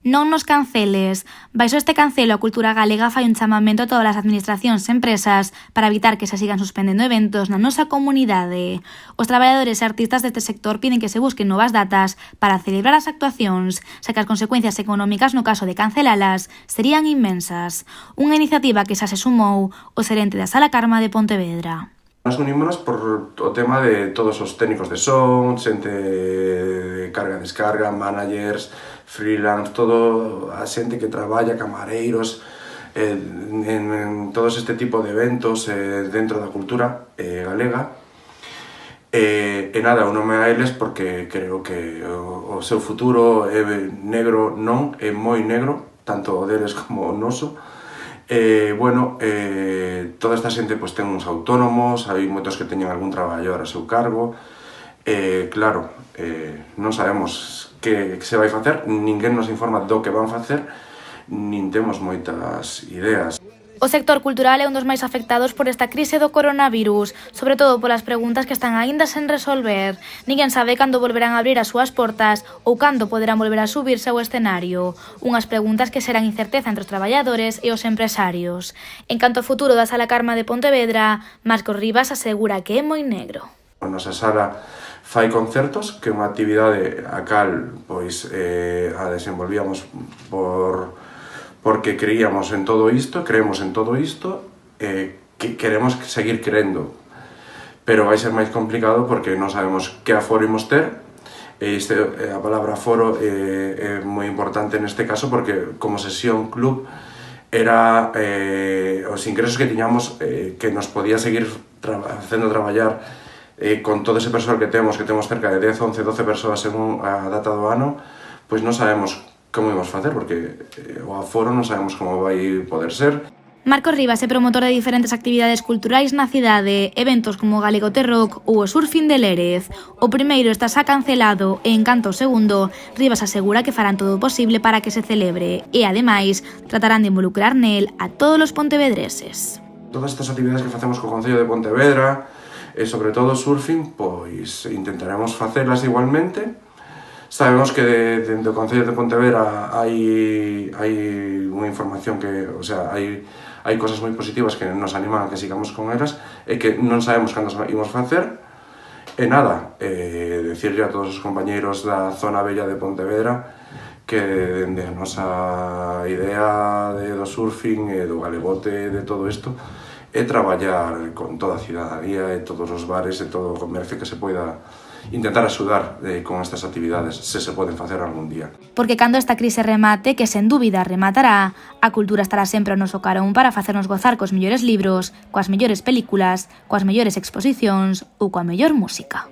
Non nos canceles. Baixo este cancelo, a cultura galega fai un chamamento a todas as administracións e empresas para evitar que se sigan suspendendo eventos na nosa comunidade. Os traballadores e artistas deste sector piden que se busquen novas datas para celebrar as actuacións, xa que as consecuencias económicas no caso de cancelalas serían inmensas. Unha iniciativa que xa se sumou o xerente da Sala Carma de Pontevedra. Nos unimos por o tema de todos os técnicos de son, xente de carga-descarga, managers, freelance, todo a xente que traballa, camareiros, en todos este tipo de eventos dentro da cultura galega. E nada, unome a eles porque creo que o seu futuro é negro, non, é moi negro, tanto o deles como o noso. Toda esta xente pues, ten uns autónomos, hai moitos que teñen algún traballador a seu cargo. Claro, non sabemos que se vai facer, ninguén nos informa do que van facer, nin temos moitas ideas. O sector cultural é un dos máis afectados por esta crise do coronavirus, sobre todo polas preguntas que están aínda sen resolver. Ninguén sabe cando volverán a abrir as súas portas ou cando poderán volver a subirse ao escenario. Unhas preguntas que serán incerteza entre os traballadores e os empresarios. En canto ao futuro da Sala Carma de Pontevedra, Marcos Rivas asegura que é moi negro. A nosa sala fai concertos, que é unha actividade a cal a desenvolvíamos porque creemos en todo isto, que queremos seguir crendo. Pero vai ser máis complicado porque non sabemos que aforo imos ter. A palabra aforo é moi importante neste caso porque como sesión club era os ingresos que tiñamos que nos podía seguir facendo traballar con todo ese persoal que temos cerca de 10, 11, 12 persoas según a data do ano, pois non sabemos como imos facer, porque o aforo non sabemos como vai poder ser. Marcos Rivas é promotor de diferentes actividades culturais na cidade, eventos como o Galegote Rock ou o Surfing de Lérez. O primeiro está xa cancelado e, en canto ao segundo, Rivas asegura que farán todo o posible para que se celebre e, ademais, tratarán de involucrar nel a todos os pontevedreses. Todas estas actividades que facemos co Concello de Pontevedra, e sobre todo surfing, pois intentaremos facelas igualmente. Sabemos que dentro do Concello de Pontevedra hai unha información que, hai cosas moi positivas que nos animan a que sigamos con elas e que non sabemos cando imos facer. E nada, decirle a todos os compañeiros da zona bella de Pontevedra que dende a nosa idea do surfing e do galegote, de todo isto, é traballar con toda a cidadanía e todos os bares e todo o comercio que se poida intentar axudar con estas actividades, se poden facer algún día. Porque cando esta crise remate, que sen dúbida rematará, a cultura estará sempre ao noso carón para facernos gozar cos mellores libros, coas mellores películas, coas mellores exposicións ou coa mellor música.